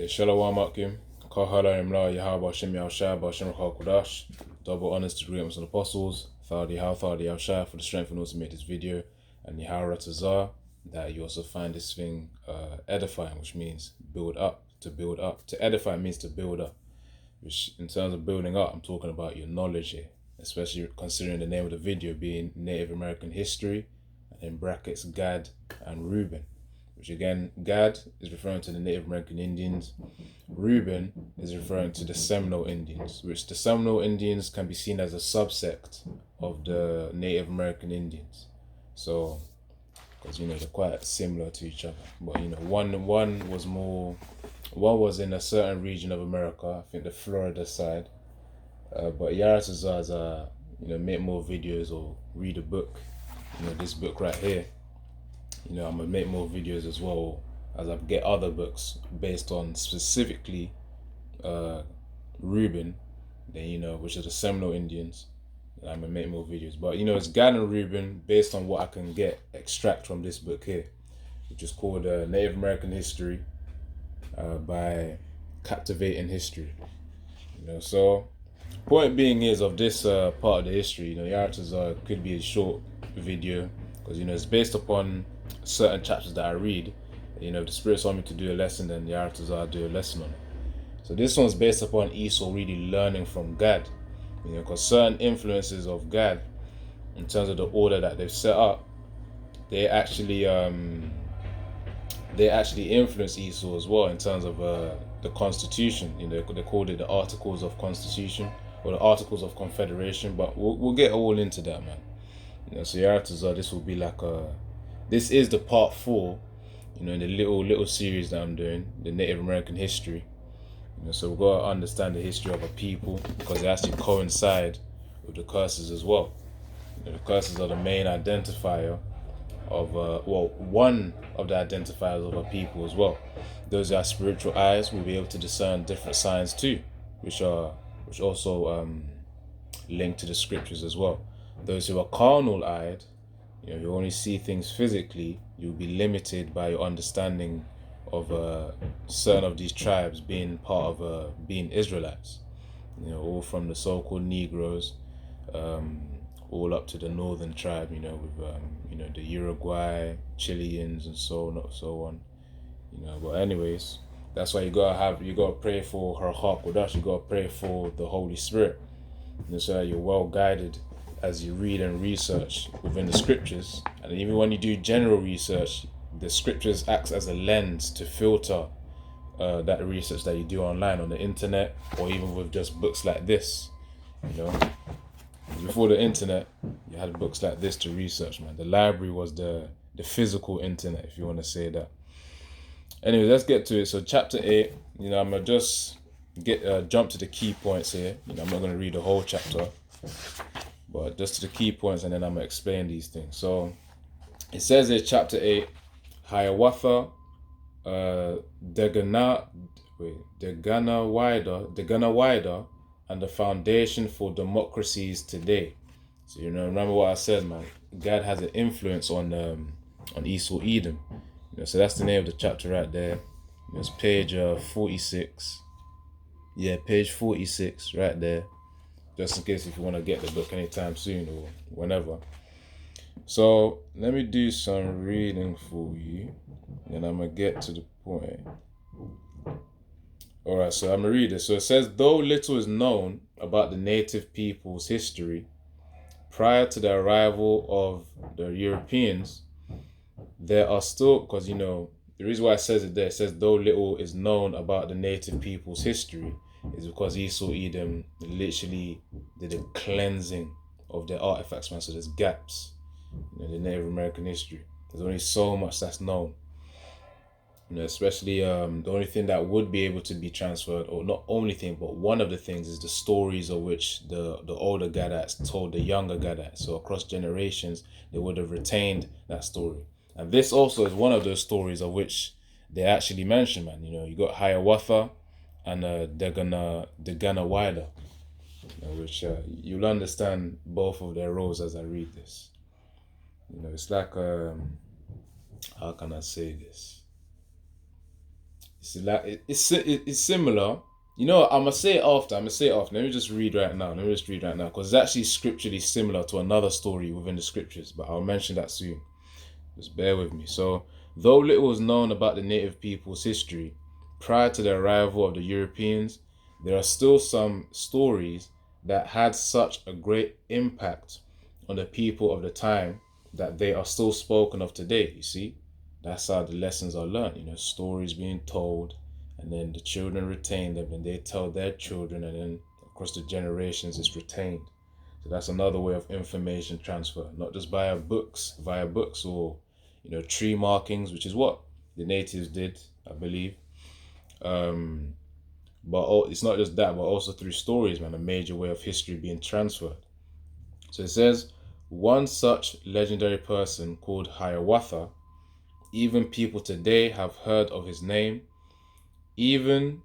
Shalom Akim, Kahala Imla Yahaba Shem Yahshab, Shem Kodash, double honors to great and apostles, Thadi How Thadi Yahshab for the strength and also made this video, and Yahara Tazar, that you also find this thing edifying, which means build up, to build up. To edify means to build up, which in terms of building up, I'm talking about your knowledge here, especially considering the name of the video being Native American History, and in brackets Gad and Reuben. Which again, Gad is referring to the Native American Indians. Reuben is referring to the Seminole Indians, which the Seminole Indians can be seen as a subsect of the Native American Indians. So, because they're quite similar to each other. But one was in a certain region of America, I think the Florida side. But Yaratazaz, make more videos or read a book. This book right here. I'm going to make more videos as well as I get other books based on specifically Reuben, then, which are the Seminole Indians. And I'm going to make more videos. But, it's Gad and Reuben based on what I can extract from this book here, which is called Native American History by Captivating History. So point being is of this part of the history, Yaratazaz could be a short video because, it's based upon certain chapters that I read. If the Spirit told me to do a lesson, then Yaratazaz do a lesson on it. So this one's based upon Esau really learning from Gad, because certain influences of Gad, in terms of the order that they've set up, they actually influence Esau as well in terms of the Constitution. They called it the Articles of Constitution or the Articles of Confederation, but we'll get all into that, man. So Yaratazaz, this will be like this is the part 4, in the little series that I'm doing, the Native American history. So we've got to understand the history of a people because they actually coincide with the curses as well. The curses are the main identifier of one of the identifiers of a people as well. Those who have spiritual eyes will be able to discern different signs too, which also link to the scriptures as well. Those who are carnal-eyed, you only see things physically, you'll be limited by your understanding of certain of these tribes being part of being Israelites. All from the so-called Negroes, all up to the northern tribe, with the Uruguay, Chileans, and so on. But anyways, that's why you gotta pray for her heart Kodash. You gotta pray for the Holy Spirit, so that you're well guided as you read and research within the scriptures. And even when you do general research, the scriptures acts as a lens to filter that research that you do online on the internet, or even with just books like this. Before the internet, you had books like this to research, man. The library was the physical internet, if you want to say that. Anyway, let's get to it. So chapter 8, I'm gonna just jump to the key points here. I'm not gonna read the whole chapter, but just to the key points, and then I'm going to explain these things. So it says in chapter 8, Hiawatha, Degana Wider, and the foundation for democracies today. So remember what I said, man. God has an influence on Esau Edom. So that's the name of the chapter right there. It's page 46. Yeah, page 46 right there. Just in case if you want to get the book anytime soon or whenever. So let me do some reading for you, and I'm going to get to the point. Alright, so I'm going to read it. So it says, though little is known about the native people's history prior to the arrival of the Europeans, there are still, because the reason why it says it there, it says though little is known about the native people's history, is because Esau Edom literally did a cleansing of their artifacts, man. So there's gaps in the Native American history. There's only so much that's known. Especially the only thing that would be able to be transferred, or not only thing, but one of the things is the stories of which the older Gadites told the younger Gadites. So across generations, they would have retained that story. And this also is one of those stories of which they actually mention, man. You got Hiawatha and Degana Wider, which you'll understand both of their roles as I read this. It's like how can I say this? It's similar. You know, I'm gonna say it after. Let me just read right now. Because it's actually scripturally similar to another story within the scriptures. But I'll mention that soon. Just bear with me. So, though little was known about the native people's history prior to the arrival of the Europeans, there are still some stories that had such a great impact on the people of the time that they are still spoken of today. You see, that's how the lessons are learned. You know, stories being told, and then the children retain them, and they tell their children, and then across the generations, it's retained. So that's another way of information transfer, not just via books or tree markings, which is what the natives did, I believe. But it's not just that, but also through stories, man, a major way of history being transferred. So it says, one such legendary person called Hiawatha, even people today have heard of his name, even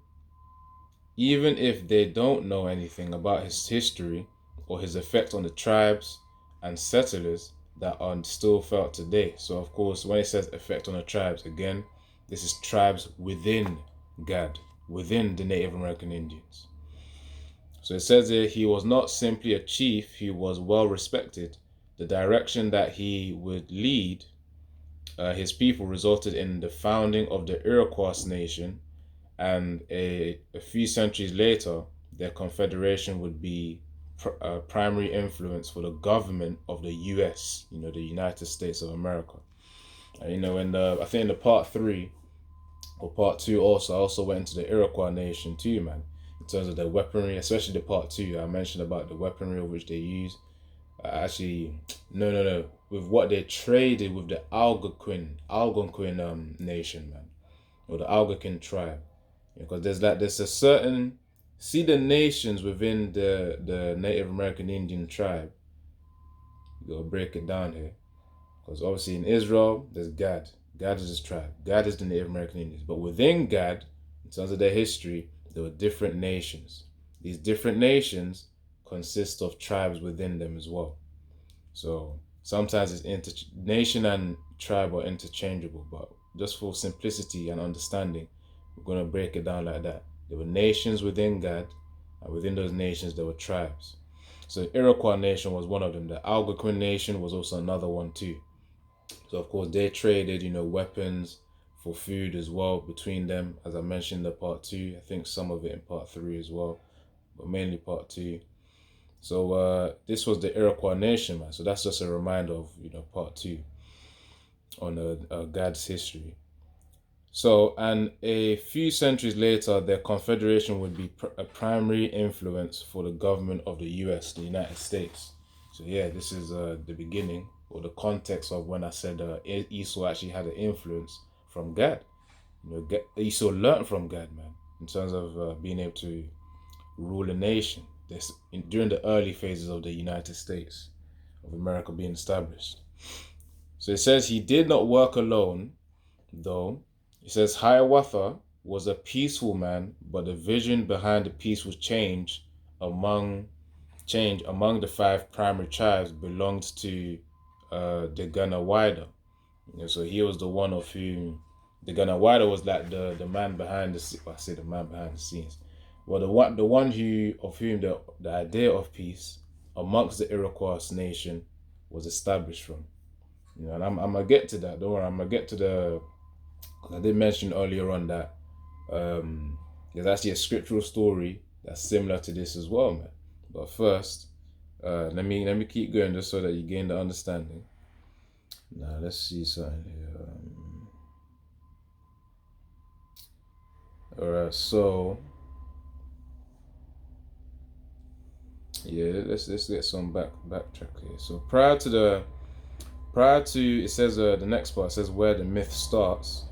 even if they don't know anything about his history or his effect on the tribes and settlers that are still felt today. So, of course, when it says effect on the tribes, again, this is tribes within Gad, within the Native American Indians. So it says here, he was not simply a chief, he was well respected. The direction that he would lead his people resulted in the founding of the Iroquois nation, and a few centuries later, their confederation would be a primary influence for the government of the U.S., the United States of America. And, I think in the part 3 or part 2 also, I also went into the Iroquois nation too, man, in terms of their weaponry, especially the part 2. I mentioned about the weaponry which they use. Actually, no, with what they traded with the Algonquin nation, man, or the Algonquin tribe. Because there's a certain, see, the nations within the Native American Indian tribe. You gotta break it down here, because obviously in Israel there's Gad. Gad is his tribe. Gad is the Native American Indians. But within Gad, in terms of their history, there were different nations. These different nations consist of tribes within them as well. So sometimes it's nation and tribe are interchangeable, but just for simplicity and understanding, we're going to break it down like that. There were nations within Gad, and within those nations there were tribes. So the Iroquois nation was one of them. The Algonquin nation was also another one too. So of course they traded, weapons for food as well between them, as I mentioned in the part 2. I think some of it in part 3 as well, but mainly part 2. So this was the Iroquois nation, man. So that's just a reminder of part 2 on Gad's history. So, and a few centuries later, their confederation would be a primary influence for the government of the U.S., the United States. So yeah, this is the beginning or the context of when I said Esau actually had an influence from Gad. Esau learned from Gad, man, in terms of being able to rule a nation. During the early phases of the United States of America being established. So it says he did not work alone, though. It says Hiawatha was a peaceful man, but the vision behind the peaceful change among the 5 primary tribes belonged to the Gunawida. So he was the one of whom the Gunawida was like the man behind the I say the man behind the scenes. Well, the one of whom the idea of peace amongst the Iroquois nation was established from. And I'm gonna get to that. Don't worry, I'm gonna get to the. I did mention earlier on that there's actually a scriptural story that's similar to this as well, man. But first, let me keep going just so that you gain the understanding. Now let's see something here. All right, so yeah, let's get some backtrack here. So prior to it says the next part says where the myth starts.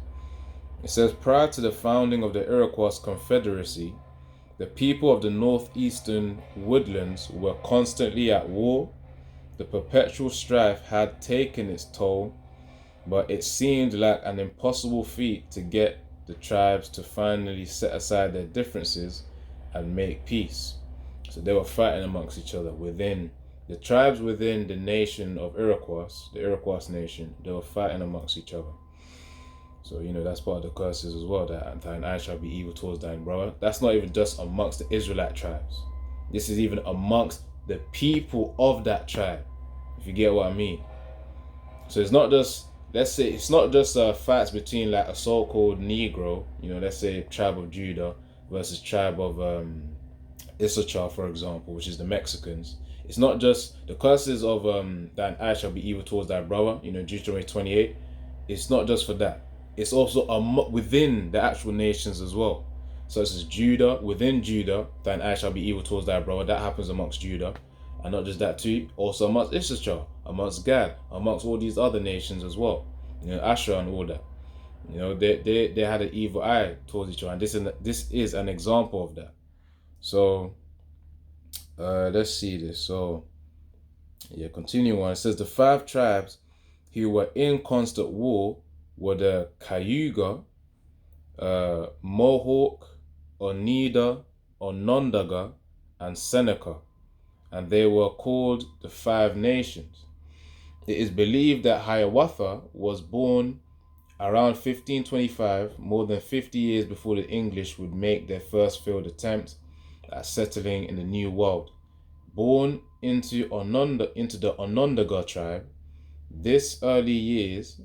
It says prior to the founding of the Iroquois Confederacy, the people of the northeastern woodlands were constantly at war. The perpetual strife had taken its toll, but it seemed like an impossible feat to get the tribes to finally set aside their differences and make peace. So they were fighting amongst each other within the tribes within the nation of Iroquois, the Iroquois nation. They were fighting amongst each other. So, that's part of the curses as well, that thine eye shall be evil towards thine brother. That's not even just amongst the Israelite tribes. This is even amongst the people of that tribe, if you get what I mean. So it's not just, let's say, it's not just fights between like a so-called Negro, let's say tribe of Judah versus tribe of Issachar, for example, which is the Mexicans. It's not just the curses of thine eye shall be evil towards thy brother, Deuteronomy 28. It's not just for that. It's also within the actual nations as well. So this is Judah, within Judah, thine eye shall be evil towards thy brother. That happens amongst Judah. And not just that too, also amongst Issachar, amongst Gad, amongst all these other nations as well. Asher and all that. They had an evil eye towards each other. And this is an example of that. So let's see this. So continue on. It says the 5 tribes who were in constant war were the Cayuga, Mohawk, Oneida, Onondaga, and Seneca, and they were called the 5 nations. It is believed that Hiawatha was born around 1525, more than 50 years before the English would make their first failed attempt at settling in the New World. Born into the Onondaga tribe, his early years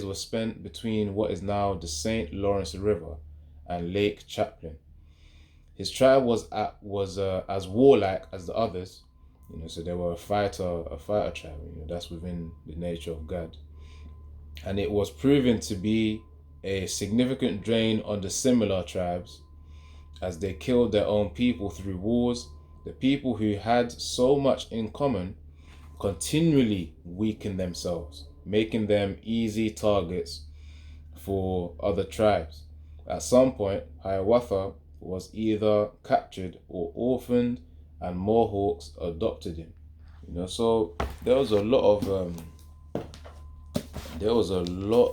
were spent between what is now the St. Lawrence River and Lake Champlain. His tribe was as warlike as the others, so they were a fighter tribe. That's within the nature of God, and it was proven to be a significant drain on the similar tribes, as they killed their own people through wars. The people who had so much in common continually weaken themselves, making them easy targets for other tribes. At some point, Hiawatha was either captured or orphaned, and Mohawks adopted him. So there was a lot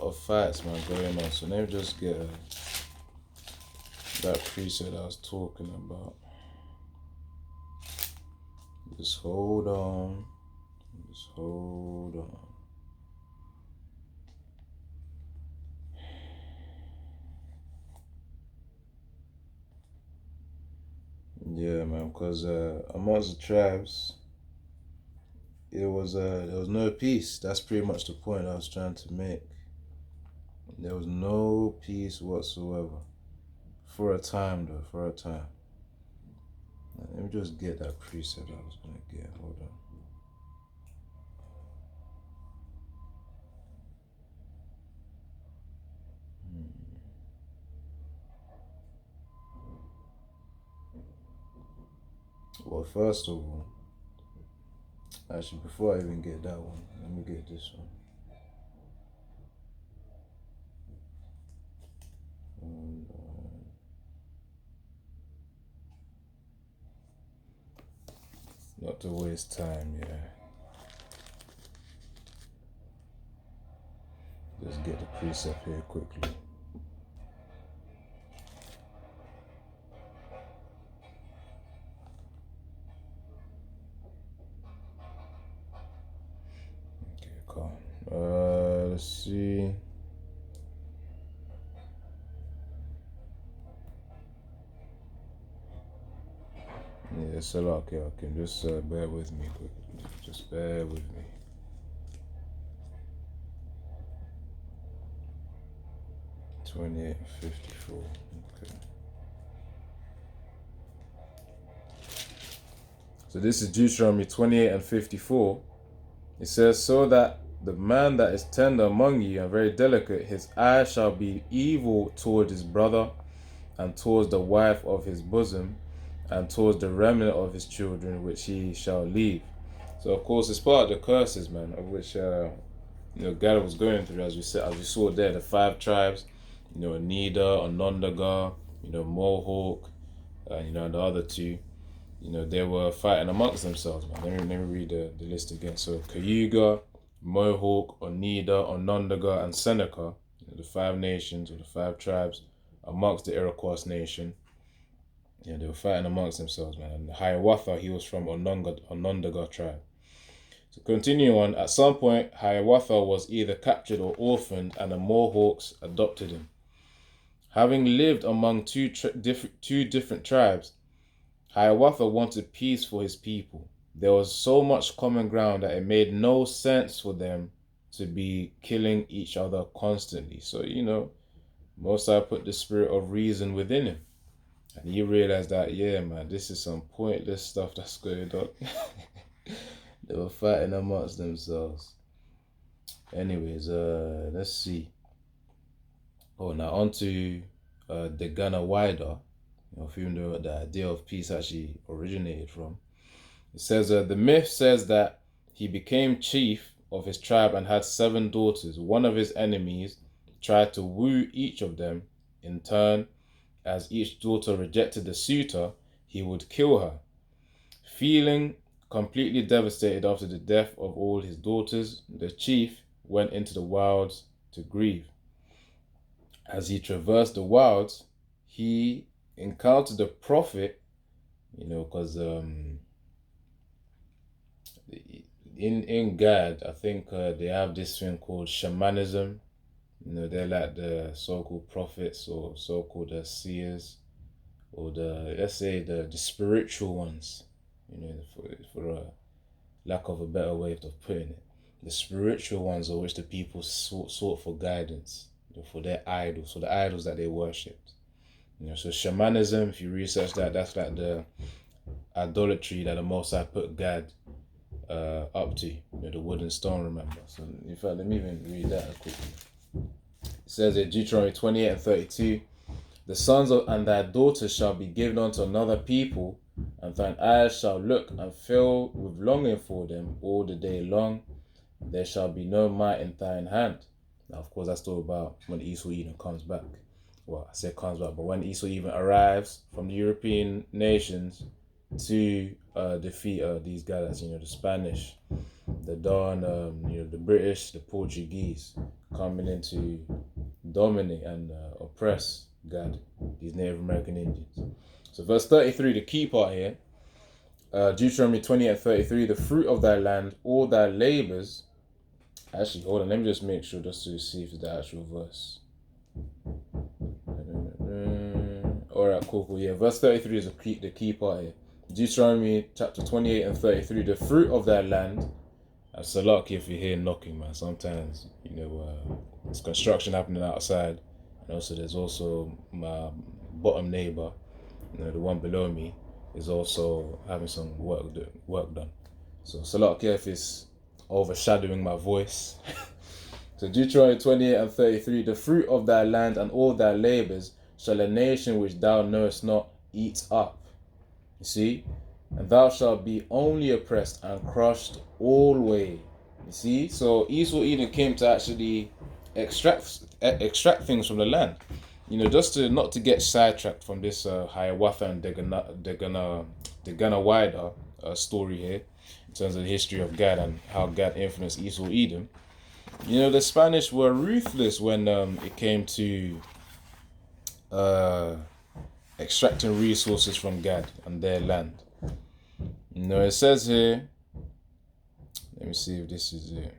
of fights, man, going on. So let me just get that preset I was talking about. Just hold on. Yeah, man, because amongst the tribes, there was no peace. That's pretty much the point I was trying to make. There was no peace whatsoever. For a time, though. For a time. Let me just get that preset I was going to get. Hold on. Well, first of all, actually, before I even get that one, let me get this one. Not to waste time, yeah. Just get the precept here quickly. Okay, calm. Let's see. Yeah, so okay. Just bear with me quickly. Just bear with me. $28.54. Okay. So this is Deuteronomy 28:54. It says, so that the man that is tender among you and very delicate, his eye shall be evil toward his brother, and towards the wife of his bosom, and towards the remnant of his children, which he shall leave. So of course, it's part of the curses, man, of which God was going through, as we saw there, the 5 tribes, Oneida, Onondaga, Mohawk, and the other 2. They were fighting amongst themselves, man. Let me read the list again. So Cayuga, Mohawk, Oneida, Onondaga, and Seneca, the 5 nations or the 5 tribes amongst the Iroquois nation. They were fighting amongst themselves, man. And Hiawatha, he was from Onondaga tribe. So continue on. At some point, Hiawatha was either captured or orphaned, and the Mohawks adopted him. Having lived among two different tribes, Hiawatha wanted peace for his people. There was so much common ground that it made no sense for them to be killing each other constantly. So, Most High put the spirit of reason within him. And he realized that, yeah, man, this is some pointless stuff that's going on. They were fighting amongst themselves. Anyways, let's see. Oh, now on to the Ghana Wider. If you know what the idea of peace actually originated from. It says, the myth says that he became chief of his tribe and had 7 daughters. One of his enemies tried to woo each of them in turn. As each daughter rejected the suitor, he would kill her. Feeling completely devastated after the death of all his daughters, the chief went into the wilds to grieve. As he traversed the wilds, he encountered a prophet, because in Gad, I think they have this thing called shamanism. They're like the so-called prophets or so-called seers, or let's say the spiritual ones, for a lack of a better way of putting it. The spiritual ones are which the people sought for guidance, for their idols, for the idols that they worshipped. So shamanism, if you research that, that's like the idolatry that the Most High put Gad up to, the wood and stone, remember. So in fact, let me even read that quickly. It says in Deuteronomy 28:32, the sons and thy daughters shall be given unto another people, and thine eyes shall look and fill with longing for them all the day long. There shall be no might in thine hand. Now, of course, that's all about when Esau Edom comes back. Well, I say comes back, but when Esau even arrives from the European nations to defeat these guys, the Spanish, the Don, the British, the Portuguese, coming in to dominate and oppress these Native American Indians. So verse 33, the key part here, Deuteronomy 28:33, the fruit of thy land, all thy labors. Actually, hold on, let me just make sure just to see if it's the actual verse. Alright, cool. Yeah, verse 33 is the key part here. Deuteronomy chapter 28:33, the fruit of thy land. That's a lucky if you hear knocking, man. Sometimes, there's construction happening outside. And also, there's also my bottom neighbor, the one below me, is also having some work done. So it's a lucky if it's overshadowing my voice. So Deuteronomy 28:33, the fruit of thy land and all thy labors shall a nation which thou knowest not eat up. You see? And thou shalt be only oppressed and crushed always. You see? So Esau Edom came to actually extract things from the land. Just to not to get sidetracked from this Hiawatha and the Ghana Wider story here, in terms of the history of Gad and how Gad influenced Esau Edom. The Spanish were ruthless when it came to extracting resources from Gad and their land. It says here, let me see if this is it.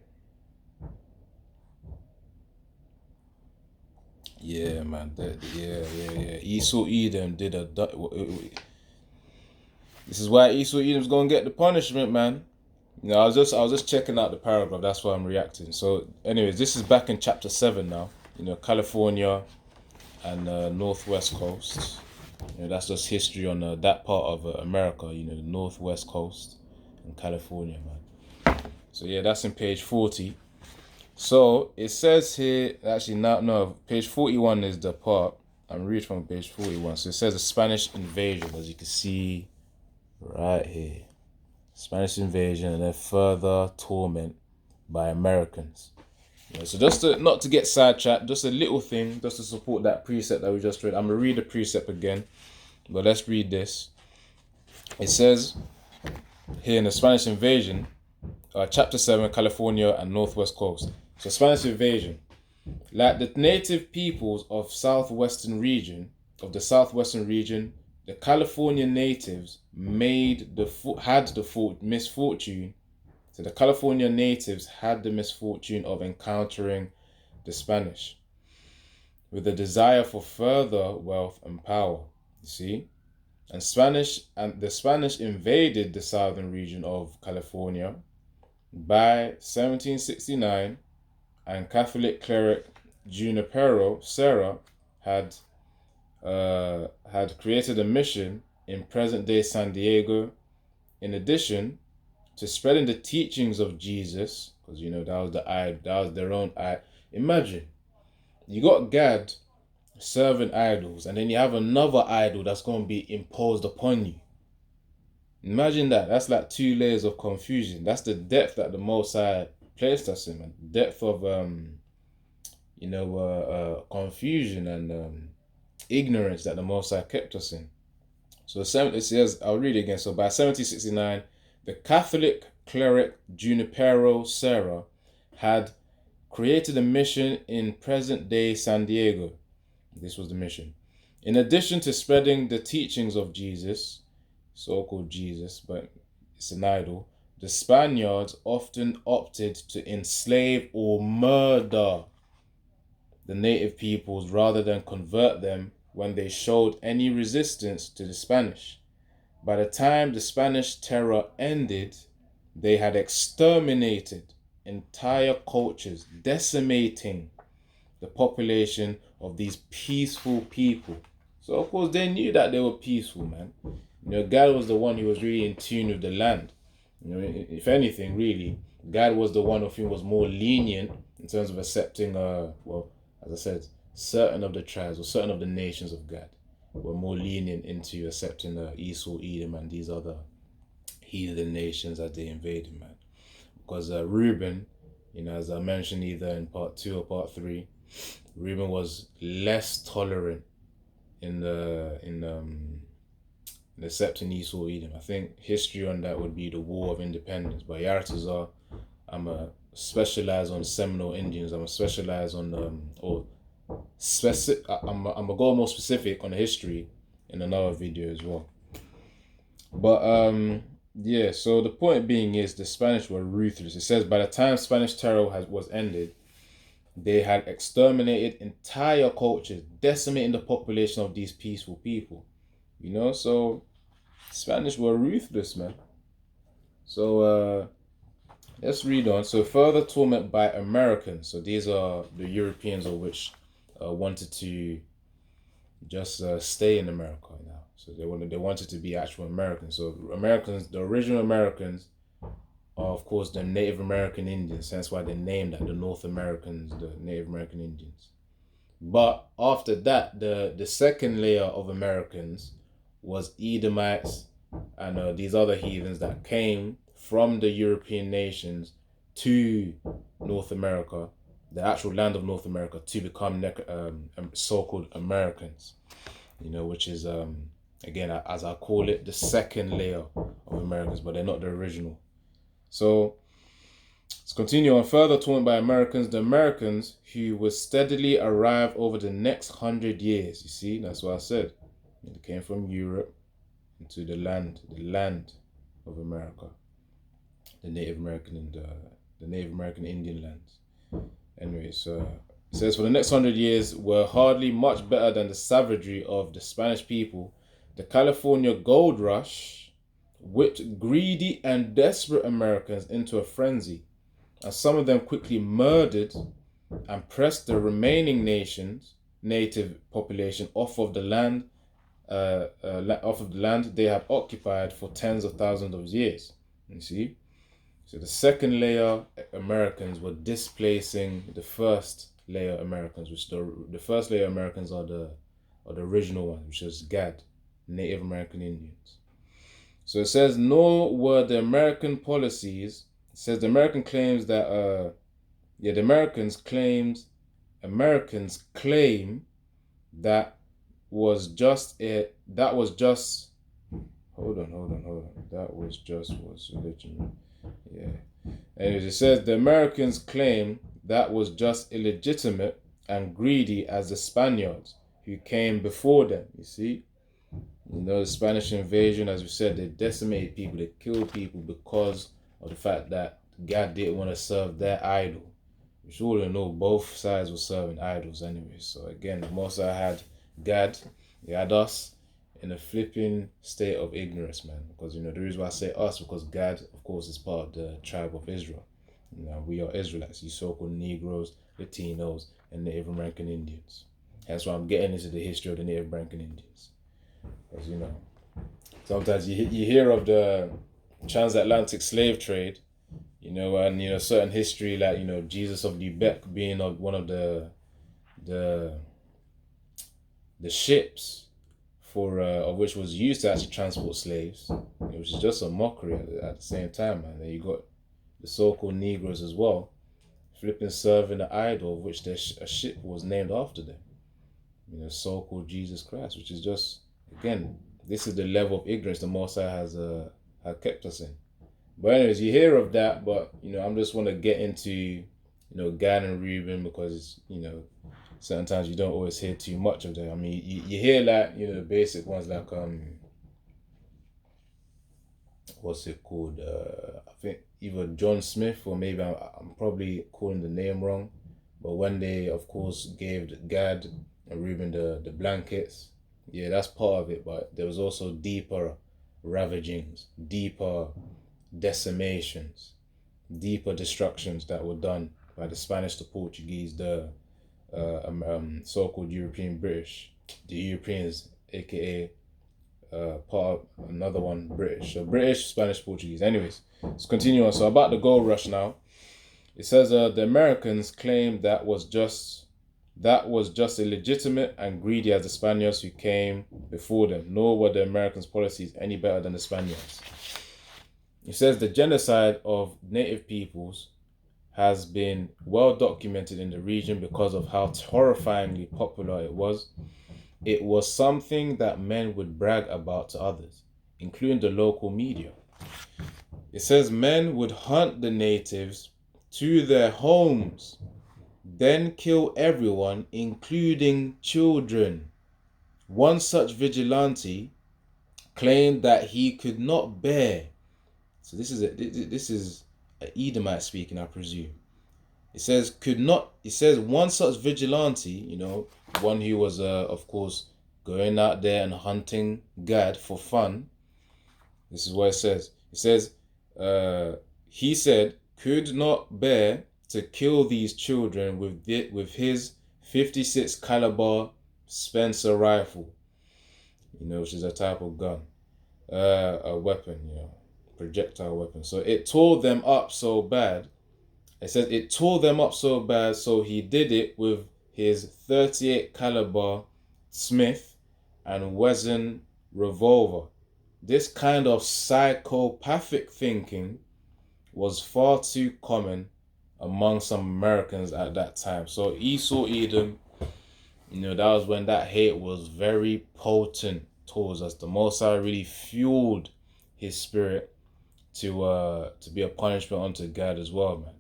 Yeah, man. Yeah. Esau Edom did this is why Esau Edom's gonna get the punishment, man. I was just checking out the paragraph. That's why I'm reacting. So, anyways, this is back in chapter 7 now. California and Northwest Coast. That's just history on that part of America. The Northwest Coast and California, man. So yeah, that's in page 40. So it says here, actually no, page 41 is the part. I'm reading from page 41. So it says the Spanish invasion, as you can see right here. Spanish invasion and then further torment by Americans. So just not to get sidetracked, just a little thing, just to support that precept that we just read. I'm going to read the precept again, but let's read this. It says here in the Spanish invasion, chapter 7, California and Northwest Coast. So Spanish invasion. Like the native peoples of the southwestern region, the California natives had the misfortune So the California natives had the misfortune of encountering the Spanish with a desire for further wealth and power. You see? And the Spanish invaded the southern region of California by 1769, and Catholic cleric Junipero Serra had had created a mission in present-day San Diego. In addition to spreading the teachings of Jesus, because that was their own eye. Imagine you got Gad serving idols, and then you have another idol that's going to be imposed upon you. Imagine that. That's like two layers of confusion. That's the depth that the Most High placed us in, man. Depth of confusion and ignorance that the Most High kept us in. So it says, I'll read it again. So by 1769, the Catholic cleric Junipero Serra had created a mission in present-day San Diego. This was the mission. In addition to spreading the teachings of Jesus, so-called Jesus, but it's an idol, the Spaniards often opted to enslave or murder the native peoples rather than convert them when they showed any resistance to the Spanish. By the time the Spanish terror ended, they had exterminated entire cultures, decimating the population of these peaceful people. So of course they knew that they were peaceful, man. God was the one who was really in tune with the land. If anything, really, God was the one of whom was more lenient in terms of accepting, as I said, certain of the tribes or certain of the nations of God were more lenient into accepting Esau, Edom, and these other heathen nations as they invaded, man. Because Reuben, as I mentioned either in part 2 or part 3, Reuben was less tolerant in accepting Esau, Edom. I think history on that would be the War of Independence. But Yaratazar, I'm a specialize on Seminole Indians. I'm a specialize on I'm gonna go more specific on the history in another video as well. But yeah, so the point being is the Spanish were ruthless. It says by the time Spanish terror was ended, they had exterminated entire cultures, decimating the population of these peaceful people. So Spanish were ruthless, man. So let's read on. So further torment by Americans. So these are the Europeans of which wanted to just stay in America now. So they wanted to be actual Americans. So Americans, the original Americans, are of course the Native American Indians. That's why they named that the North Americans, the Native American Indians. But after that, the second layer of Americans was Edomites and these other heathens that came from the European nations to North America, the actual land of North America, to become so-called Americans, which is, again, as I call it, the second layer of Americans, but they're not the original. So let's continue on. Further torment by Americans, the Americans who would steadily arrive over the next 100 years. You see, that's what I said. They came from Europe into the land of America, the Native American and the Native American Indian lands. Anyway, so it says for the next 100 years were hardly much better than the savagery of the Spanish people. The California gold rush whipped greedy and desperate Americans into a frenzy, and some of them quickly murdered and pressed the remaining native population off of the land they have occupied for tens of thousands of years. You see, so the second layer Americans were displacing the first layer Americans, which the first layer Americans are the original one, which is Gad, Native American Indians. So it says, nor were the American policies. It says the American claims that the Americans claim that was just religion. Yeah. Anyways, it says the Americans claim that was just illegitimate and greedy as the Spaniards who came before them. You see, the Spanish invasion, as we said, they decimated people, they killed people because of the fact that Gad didn't want to serve their idol. Which all in all, both sides were serving idols anyway. So again, the Most High had Gad, he had us in a flipping state of ignorance, man. Because the reason why I say us, because Gad, of course, is part of the tribe of Israel. We are Israelites, you so-called Negroes, Latinos, and Native American Indians. That's why I'm getting into the history of the Native American Indians. Because sometimes you hear of the transatlantic slave trade, and certain history like Jesus of Lubeck being one of the ships for of which was used to actually transport slaves, which is just a mockery at the same time, man. Then you got the so-called Negroes as well, flipping serving the idol of which a ship was named after them. So-called Jesus Christ, which is just, again, this is the level of ignorance the Most High has kept us in. But anyways, you hear of that, but I'm just want to get into Gad and Reuben, because certain times you don't always hear too much of them. I mean, you hear like the basic ones like what's it called? I think either John Smith, or maybe I'm probably calling the name wrong, but when they of course gave Gad and Reuben the blankets, yeah, that's part of it. But there was also deeper ravagings, deeper decimations, deeper destructions that were done by the Spanish, the Portuguese, the so-called European British, the Europeans, aka part of another one, British. So British, Spanish, Portuguese. Anyways, let's continue on. So about the gold rush now. It says the Americans claimed that was just illegitimate and greedy as the Spaniards who came before them, nor were the Americans' policies any better than the Spaniards. It says the genocide of native peoples has been well documented in the region because of how horrifyingly popular it was. It was something that men would brag about to others, including the local media. It says men would hunt the natives to their homes, then kill everyone, including children. One such vigilante claimed that he could not bear. So this is an Edomite speaking, I presume. It says one such vigilante, one who was of course going out there and hunting Gad for fun. This is what it says. It says he said could not bear to kill these children with his 56 caliber Spencer rifle, which is a type of gun, a weapon, projectile weapon. So it tore them up so bad. It says it tore them up so bad, so he did it with his 38 caliber Smith and Wesson revolver. This kind of psychopathic thinking was far too common among some Americans at that time. So Esau, Edom, that was when that hate was very potent towards us. The Most High really fueled his spirit to be a punishment unto Gad as well, man.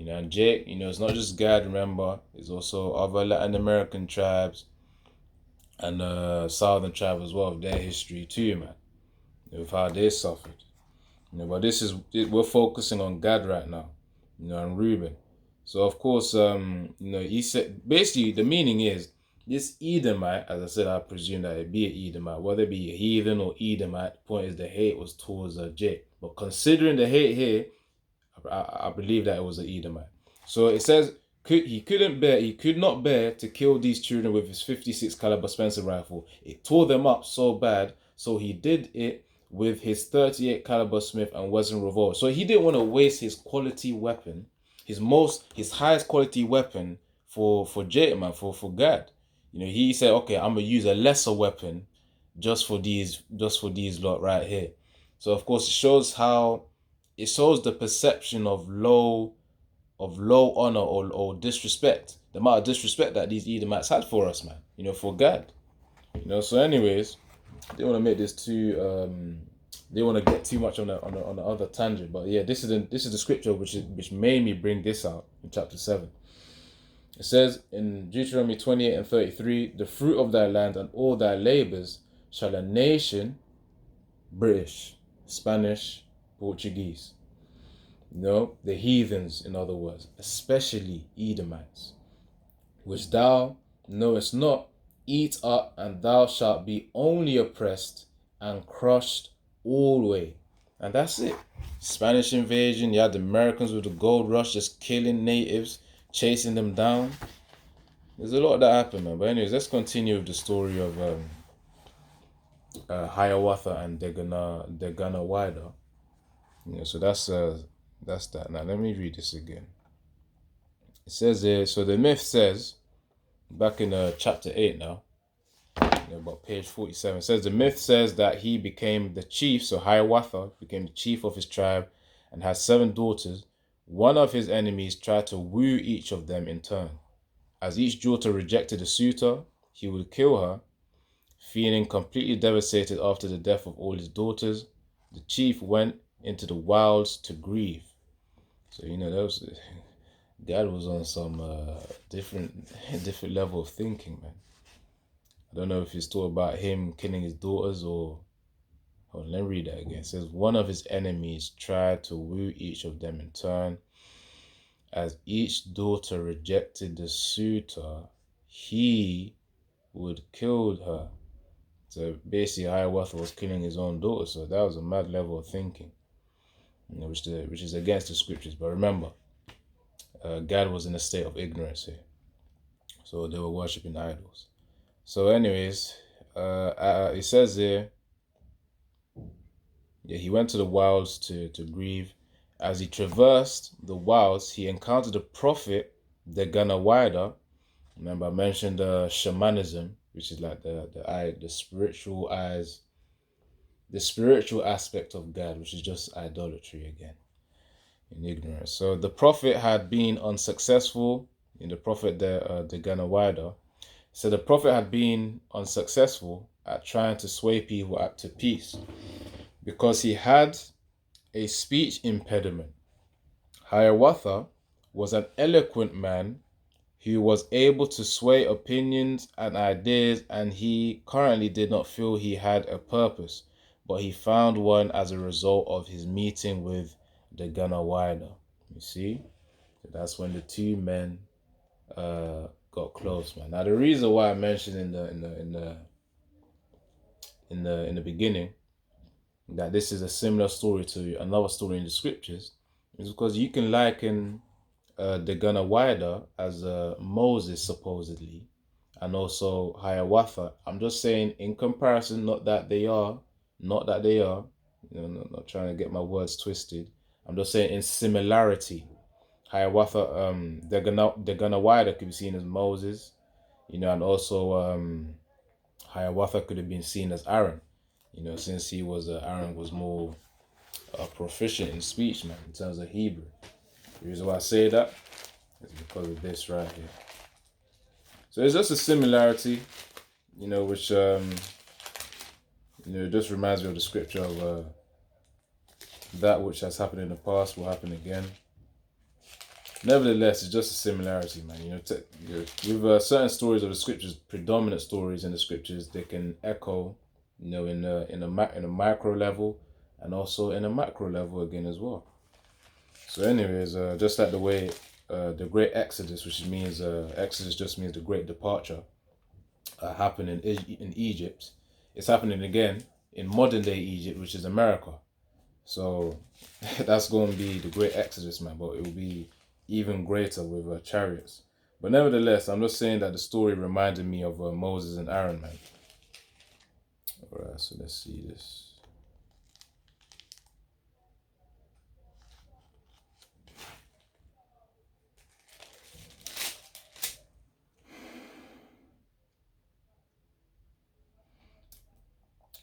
And Jake, it's not just Gad, remember, it's also other Latin American tribes and Southern tribes as well, their history too, man, with how they suffered. But we're focusing on Gad right now, and Reuben. So of course, he said, basically the meaning is, this Edomite, as I said, I presume that it be an Edomite, whether it be a heathen or Edomite, the point is the hate was towards Jake. But considering the hate here, I believe that it was an Edomite. So it says he could not bear to kill these children with his 56 caliber Spencer rifle. It tore them up so bad, so he did it with his 38 caliber Smith and Wesson revolver. So he didn't want to waste his quality weapon, his highest quality weapon for Jake, man, for Gad. He said, okay, I'm gonna use a lesser weapon just for these lot right here. So of course it shows the perception of low honor or disrespect, the amount of disrespect that these Edomites had for us, man, for Gad. So anyways, they want to make this too they want to get too much on the other tangent, but yeah, this is the scripture which made me bring this out in chapter 7. It says in Deuteronomy 28 and 33, the fruit of thy land and all thy labors shall a nation, British, Spanish, Portuguese, No, the heathens, in other words, especially Edomites, which thou knowest not, eat up, and thou shalt be only oppressed and crushed always. And that's it. Spanish invasion, you had the Americans with the gold rush just killing natives, chasing them down. There's a lot that happened, man. But anyways, let's continue with the story of Hiawatha and Degana Wida. So that's that. Now let me read this again. It says there. So the myth says, back in chapter 8 now, about page 47, it says the myth says that he became the chief. So Hiawatha became the chief of his tribe and had 7 daughters. One of his enemies tried to woo each of them in turn. As each daughter rejected a suitor, he would kill her. Feeling completely devastated after the death of all his daughters, the chief went into the wilds to grieve. So Gad was on some different level of thinking, man. I don't know if it's talking about him killing his daughters or... Hold on, let me read that again. It says, one of his enemies tried to woo each of them in turn. As each daughter rejected the suitor, he would kill her. So basically, Hiawatha was killing his own daughter. So that was a mad level of thinking, which is against the scriptures. But remember, Gad was in a state of ignorance here, so they were worshiping idols. So, anyways, it says there, he went to the wilds to grieve. As he traversed the wilds, he encountered a prophet, the Ganawida. Remember, I mentioned shamanism, which is like the spiritual eyes, the spiritual aspect of God, which is just idolatry again, in ignorance. So the prophet had been unsuccessful in the prophet, the Ganawida. So the prophet had been unsuccessful at trying to sway people to peace because he had a speech impediment. Hiawatha was an eloquent man who was able to sway opinions and ideas, and he currently did not feel he had a purpose, but he found one as a result of his meeting with the Ganawida. You see, so that's when the two men got close, man. Now the reason why I mentioned in the beginning that this is a similar story to another story in the scriptures is because you can liken the Ganawida as Moses supposedly, and also Hiawatha. I'm just saying in comparison, not that they are, not trying to get my words twisted. I'm just saying in similarity. Hiawatha, the Ganawida could be seen as Moses, and also Hiawatha could have been seen as Aaron, since Aaron was more proficient in speech, man, in terms of Hebrew. The reason why I say that is because of this right here. So it's just a similarity, which it just reminds me of the scripture of that which has happened in the past will happen again. Nevertheless, it's just a similarity, man. With certain stories of the scriptures, predominant stories in the scriptures, they can echo, in a micro level, and also in a macro level again as well. So, anyways, just like the way the Great Exodus, which means Exodus just means the Great Departure, happened in Egypt. It's happening again in modern day Egypt, which is America. So that's going to be the Great Exodus, man. But it will be even greater with chariots. But nevertheless, I'm just saying that the story reminded me of Moses and Aaron, man. All right, so let's see this.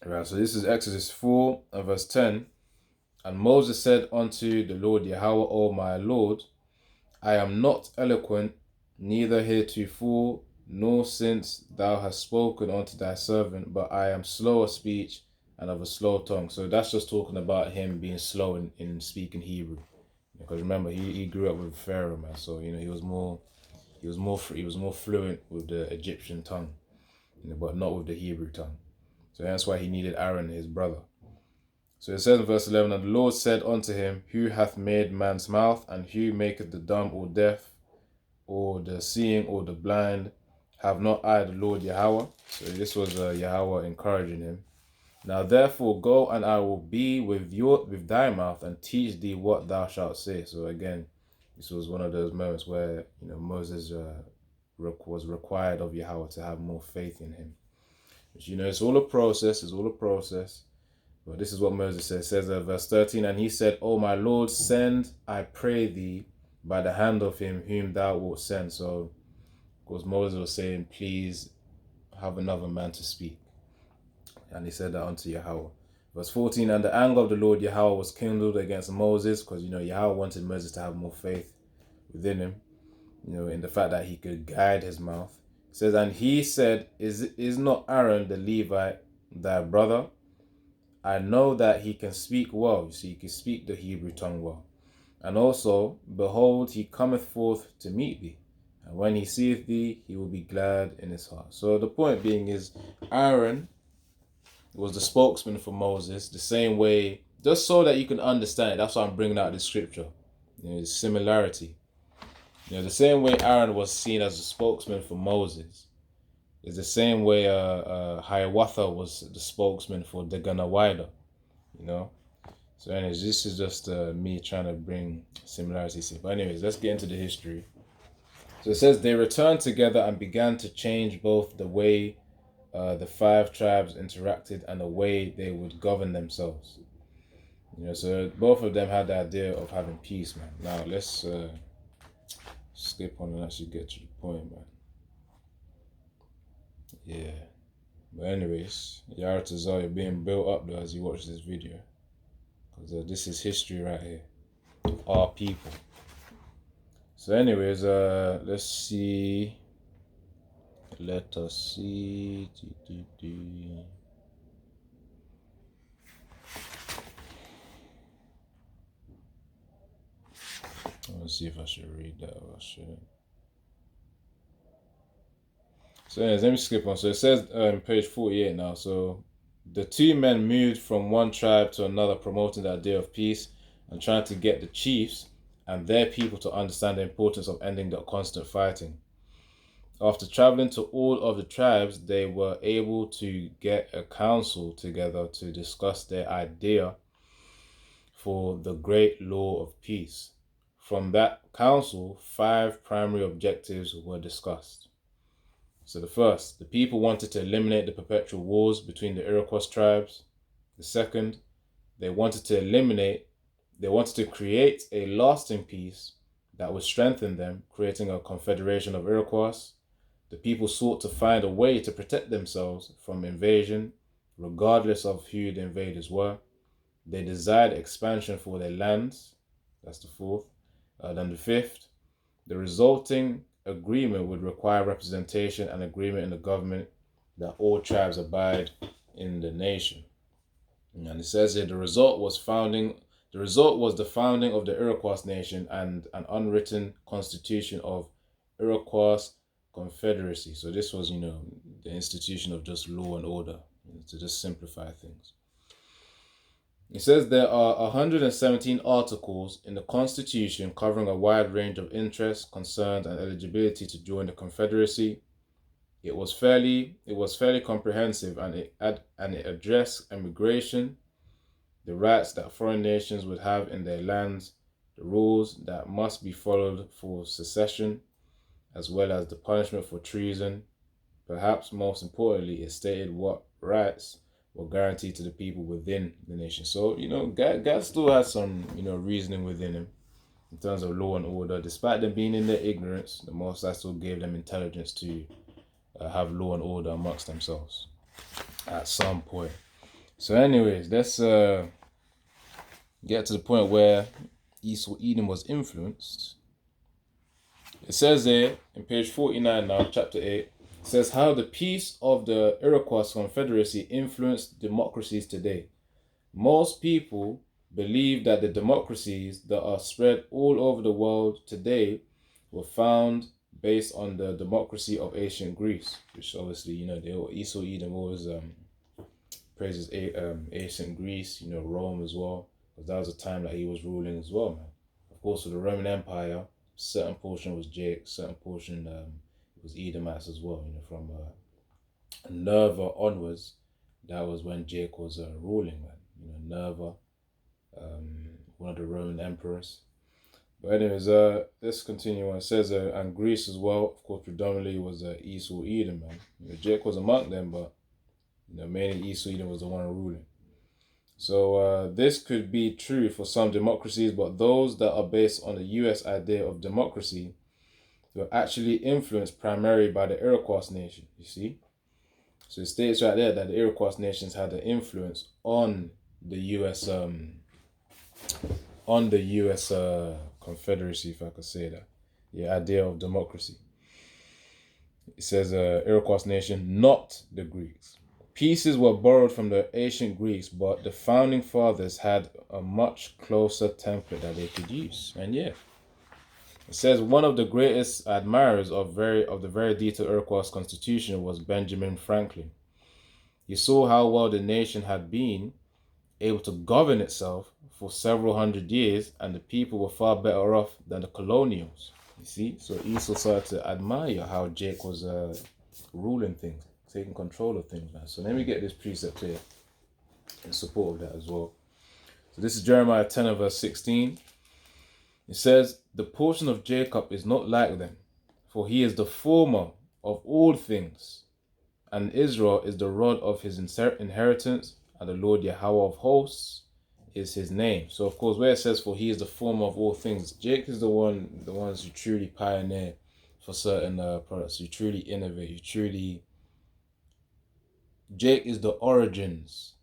All right, so this is Exodus 4 and verse 10. And Moses said unto the Lord Yahweh, O my Lord, I am not eloquent, neither heretofore, nor since thou hast spoken unto thy servant, but I am slow of speech and of a slow tongue. So that's just talking about him being slow in speaking Hebrew. Because remember, he grew up with Pharaoh, man. So he was more fluent with the Egyptian tongue, but not with the Hebrew tongue. So that's why he needed Aaron, his brother. So it says in verse 11, and the Lord said unto him, who hath made man's mouth, and who maketh the dumb or deaf, or the seeing or the blind? Have not I the Lord Yahweh? So this was Yahweh encouraging him. Now therefore go, and I will be with thy mouth, and teach thee what thou shalt say. So again, this was one of those moments where Moses was required of Yahweh to have more faith in him. Which, it's all a process. It's all a process. But this is what Moses says. It says verse 13, and he said, O my Lord, send, I pray thee, by the hand of him whom thou wilt send. So, of course, Moses was saying, please have another man to speak. And he said that unto Yahweh. Verse 14, and the anger of the Lord Yahweh was kindled against Moses, because, Yahweh wanted Moses to have more faith within him, in the fact that he could guide his mouth. It says, and he said, is not Aaron the Levite thy brother? I know that he can speak well. You see, he can speak the Hebrew tongue well. And also, behold, he cometh forth to meet thee. And when he seeth thee, he will be glad in his heart. So the point being is, Aaron was the spokesman for Moses, the same way, just so that you can understand it. That's why I'm bringing out this scripture. The similarity. The same way Aaron was seen as a spokesman for Moses is the same way Hiawatha was the spokesman for Daganawida. So anyways, this is just me trying to bring similarities here. But anyways, let's get into the history. So it says, they returned together and began to change both the way the 5 tribes interacted and the way they would govern themselves. So both of them had the idea of having peace, man. Now let's skip on and actually get to the point, man. Yeah. But anyways, Yaratazar, you're being built up though as you watch this video. Because this is history right here. Our people. So anyways, let's see. Let us see. Let's see if I should read that or I shouldn't. So anyways, let me skip on. So it says page 48 now. So the 2 men moved from one tribe to another, promoting the idea of peace and trying to get the chiefs and their people to understand the importance of ending the constant fighting. After traveling to all of the tribes, they were able to get a council together to discuss their idea for the great law of peace. From that council, 5 primary objectives were discussed. So the first, the people wanted to eliminate the perpetual wars between the Iroquois tribes. The second, they wanted to create a lasting peace that would strengthen them, creating a confederation of Iroquois. The people sought to find a way to protect themselves from invasion, regardless of who the invaders were. They desired expansion for their lands. That's the fourth. Then the fifth, the resulting agreement would require representation and agreement in the government that all tribes abide in the nation. And it says here, the result was the founding of the Iroquois nation and an unwritten constitution of Iroquois Confederacy. So this was, the institution of just law and order, to just simplify things. It says there are 117 articles in the Constitution covering a wide range of interests, concerns, and eligibility to join the Confederacy. It was fairly comprehensive, and it addressed immigration, the rights that foreign nations would have in their lands, the rules that must be followed for secession, as well as the punishment for treason. Perhaps most importantly, it stated what rights were guaranteed to the people within the nation. So, God still has some, reasoning within him in terms of law and order. Despite them being in their ignorance, the Most High still gave them intelligence to have law and order amongst themselves at some point. So anyways, let's get to the point where Esau Edom was influenced. It says there in page 49 now, chapter 8, it says how the peace of the Iroquois Confederacy influenced democracies today. Most people believe that the democracies that are spread all over the world today were found based on the democracy of ancient Greece, which obviously, Esau Edom always praises ancient Greece, Rome as well, because that was the time that he was ruling as well, man. Of course, with the Roman Empire, certain portion was Jake, certain portion was Edomites as well. From Nerva onwards, that was when Jake was ruling, man. Nerva, one of the Roman emperors. But anyways, let's continue on. It says, and Greece as well, of course, predominantly was Esau, Edom, man. Jake was among them, but mainly Esau, Edom was the one ruling. So this could be true for some democracies, but those that are based on the U.S. idea of democracy were actually influenced primarily by the Iroquois nation. You see, so it states right there that the Iroquois nations had an influence on the U.S. Confederacy, if I could say that. The idea of democracy. It says Iroquois nation, not the Greeks. Pieces were borrowed from the ancient Greeks, but the founding fathers had a much closer template that they could use. And yeah, it says one of the greatest admirers of the very detailed Iroquois constitution was Benjamin Franklin. He saw how well the nation had been able to govern itself for several hundred years, and the people were far better off than the colonials. You see, so Esau started to admire how Jake was ruling things, taking control of things, man. So let me get this precept here in support of that as well. So this is Jeremiah 10 and verse 16. It says, the portion of Jacob is not like them, for he is the former of all things, and Israel is the rod of his inheritance, and the Lord Yahweh of hosts is his name. So of course, where it says, for he is the former of all things, Jake is the ones who truly pioneer for certain products, who truly innovate, Jake is the origins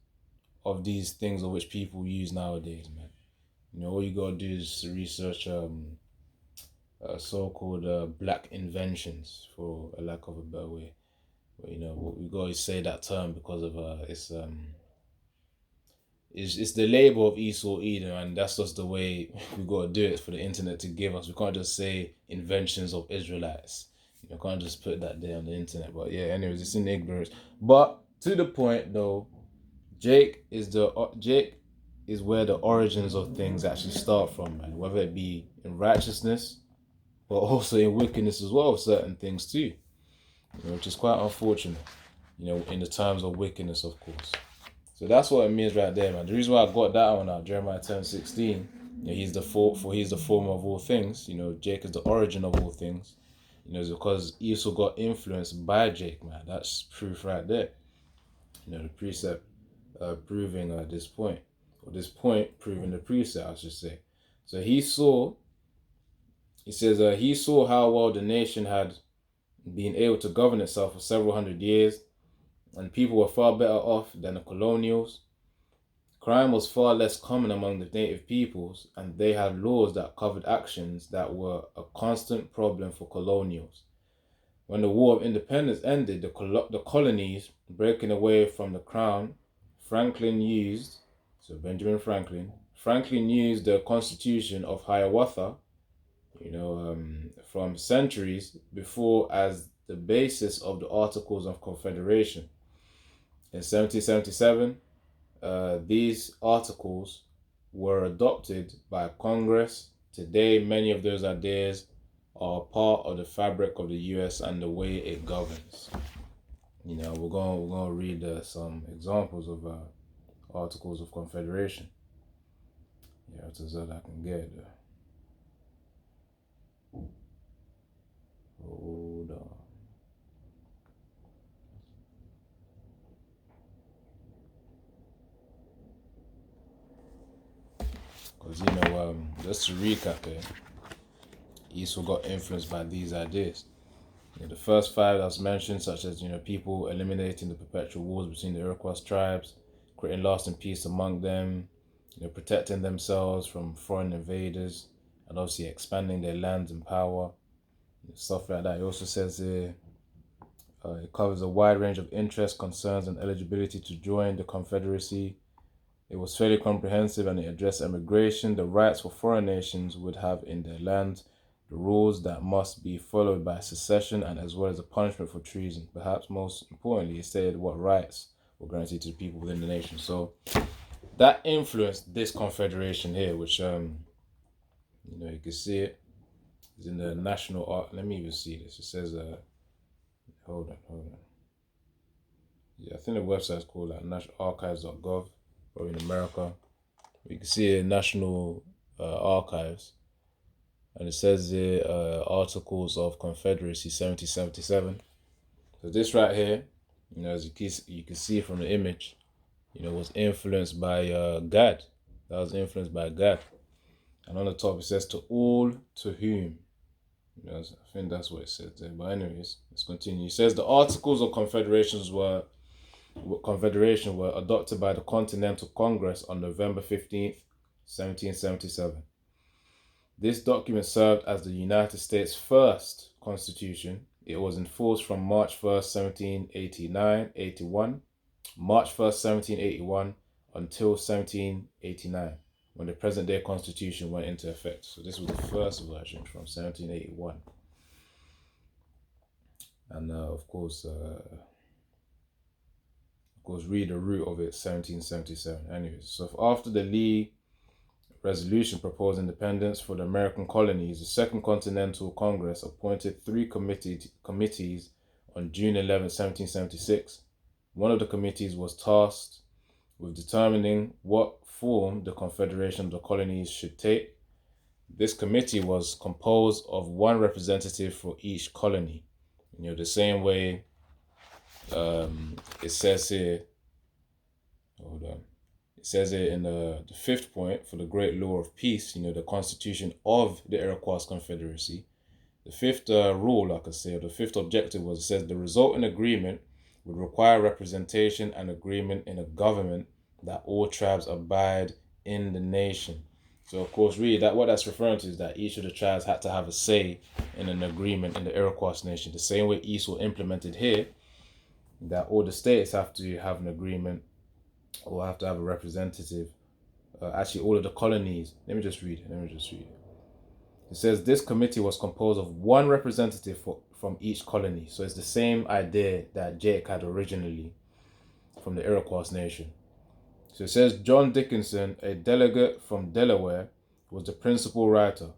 of these things of which people use nowadays, man. All you gotta do is research so-called black inventions, for a lack of a better way. But we gotta say that term because of it's the label of Esau, Edom, and that's just the way we gotta do it for the internet to give us. We can't just say inventions of Israelites. You can't just put that there on the internet. But yeah, anyways, it's in ignorance. But to the point though, Jake is where the origins of things actually start from, man. Whether it be in righteousness, but also in wickedness as well, certain things too. Which is quite unfortunate. In the times of wickedness, of course. So that's what it means right there, man. The reason why I got that one out, Jeremiah 10:16, he's the former of all things. Jake is the origin of all things. It's because Esau got influenced by Jake, man. That's proof right there. The precept proving this point, or this point proving the precept, I should say. So he saw how well the nation had been able to govern itself for several hundred years, and people were far better off than the colonials. Crime was far less common among the native peoples, and they had laws that covered actions that were a constant problem for colonials. When the War of Independence ended, the colonies breaking away from the crown, Benjamin Franklin used the Constitution of Hiawatha, from centuries before as the basis of the Articles of Confederation. In 1777, these articles were adopted by Congress. Today, many of those ideas are part of the fabric of the U.S. and the way it governs. We're going to read some examples of Articles of Confederation. Yeah, it's as I can get it. Hold on. Because, just to recap here, Esau got influenced by these ideas. The first five that was mentioned, such as, people eliminating the perpetual wars between the Iroquois tribes, creating lasting peace among them, protecting themselves from foreign invaders, and obviously expanding their lands and power, stuff like that. It also says it covers a wide range of interests, concerns, and eligibility to join the Confederacy. It was fairly comprehensive, and it addressed immigration, the rights for foreign nations would have in their land, the rules that must be followed by secession, and as well as the punishment for treason. Perhaps most importantly, it stated what rights or guaranteed to the people within the nation. So that influenced this confederation here, which you can see it. It's in the national art. Let me even see this. It says hold on. Yeah, I think the website is called like nationalarchives.gov, or in America. You can see it, National Archives, and it says the Articles of Confederacy 1777. So this right here, as you can see from the image, was influenced by Gad. That was influenced by Gad. And on the top it says, to all to whom. I think that's what it says there. But anyways, let's continue. It says the Articles of Confederation were adopted by the Continental Congress on November 15th, 1777. This document served as the United States' first constitution. It was enforced from March 1st, 1781, March 1st, 1781 until 1789, when the present-day constitution went into effect. So this was the first version from 1781. And of course, read the root of it, 1777. Anyways, so after the Lee resolution proposed independence for the American colonies, the Second Continental Congress appointed 3 committees on June 11, 1776. One of the committees was tasked with determining what form the Confederation of the Colonies should take. This committee was composed of 1 representative for each colony. The same way it says here, hold on. It says it in the 5th point for the Great Law of Peace, the Constitution of the Iroquois Confederacy. The 5th rule, like I say, or the 5th objective was, it says the resulting agreement would require representation and agreement in a government that all tribes abide in the nation. So of course, really, what that's referring to is that each of the tribes had to have a say in an agreement in the Iroquois nation. The same way Esau implemented here, that all the states have to have an agreement or have to have a representative. Actually, all of the colonies. Let me just read it. It says this committee was composed of 1 representative from each colony. So it's the same idea that Jake had originally from the Iroquois nation. So it says John Dickinson, a delegate from Delaware, was the principal writer.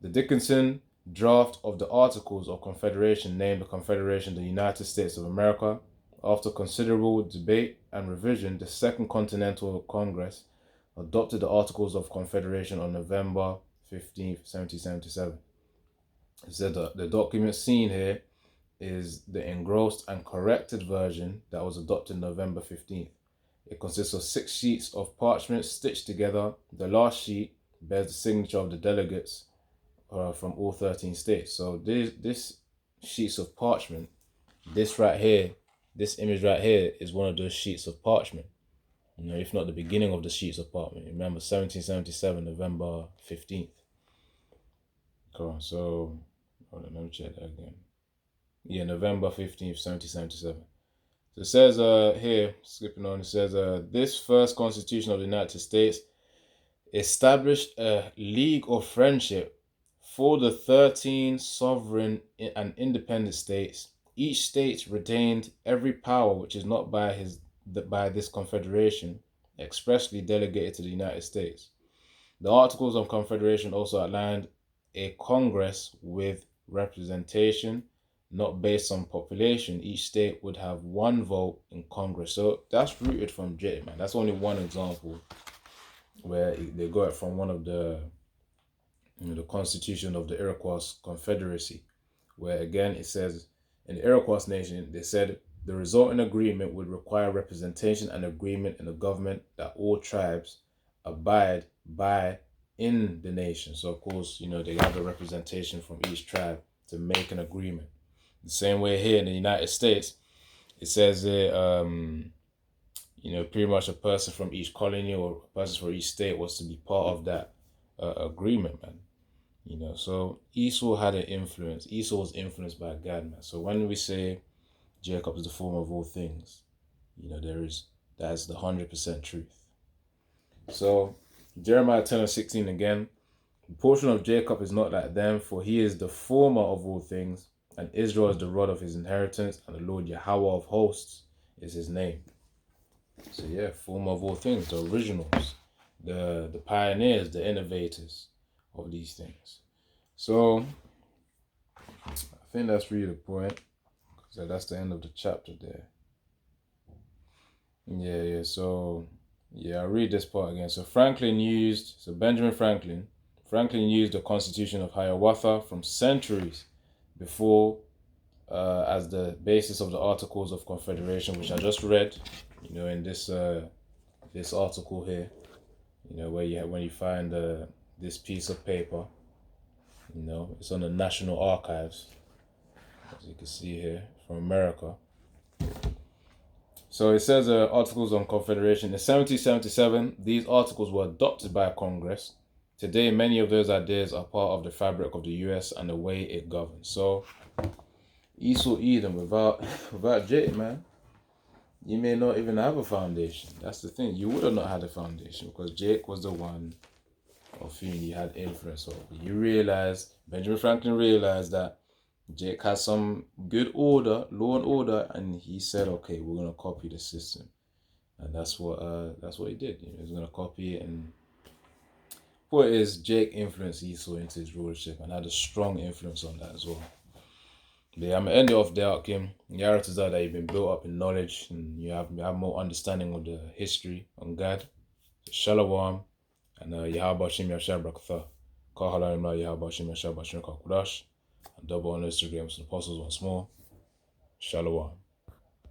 The Dickinson draft of the Articles of Confederation named the Confederation the United States of America. After considerable debate and revision, the Second Continental Congress adopted the Articles of Confederation on November 15th, 1777. It said that the document seen here is the engrossed and corrected version that was adopted November 15th. It consists of 6 sheets of parchment stitched together. The last sheet bears the signature of the delegates from all 13 states. So this sheets of parchment, this image right here is one of those sheets of parchment. If not the beginning of the sheets of parchment. Remember, 1777, November 15th. Cool. So, hold on, let me check that again. Yeah, November 15th, 1777. So it says here, skipping on, it says this first constitution of the United States established a league of friendship for the 13 sovereign and independent states. Each state retained every power which is not by this confederation expressly delegated to the United States. The Articles of Confederation also outlined a Congress with representation not based on population. Each state would have 1 vote in Congress. So that's rooted from J, man. That's only one example where they got it from one of the the Constitution of the Iroquois Confederacy, where again it says in the Iroquois nation, they said the resulting agreement would require representation and agreement in a government that all tribes abide by in the nation. So of course, they have a representation from each tribe to make an agreement. The same way here in the United States, it says pretty much a person from each colony or a person from each state was to be part of that agreement, man. So Esau had an influence. Esau was influenced by Gad, man. So when we say Jacob is the former of all things, that's the 100% truth. So Jeremiah 10:16 again, the portion of Jacob is not like them, for he is the former of all things, and Israel is the rod of his inheritance, and the Lord Yahweh of hosts is his name. So yeah, former of all things, the originals, the pioneers, the innovators of these things. So I think that's really the point. So that's the end of the chapter there. Yeah. So yeah, I'll read this part again. So Benjamin Franklin used the Constitution of Hiawatha from centuries before as the basis of the Articles of Confederation, which I just read, in this article here, when you find this piece of paper, it's on the National Archives, as you can see here, from America. So it says Articles on Confederation. In 1777, these articles were adopted by Congress. Today, many of those ideas are part of the fabric of the U.S. and the way it governs. So, Esau Eden, without Jake, man, you may not even have a foundation. That's the thing. You would have not had a foundation because Jake was the one of whom you had influence over. Benjamin Franklin realized that Jake has some good order, law and order, and he said, okay, we're going to copy the system. And that's what he did. He's going to copy it, and what is Jake influenced Esau into his rulership and had a strong influence on that as well. Yeah, I'm gonna end it off there, Kim. The narratives are that you've been built up in knowledge and you have more understanding of the history on God. Shalom and Yahaba Shim Yashar Brakatha. Kahala Imla Yahaba Shim Yashar Bashir Kakudash. And double on Instagram, some apostles once more. Shalom.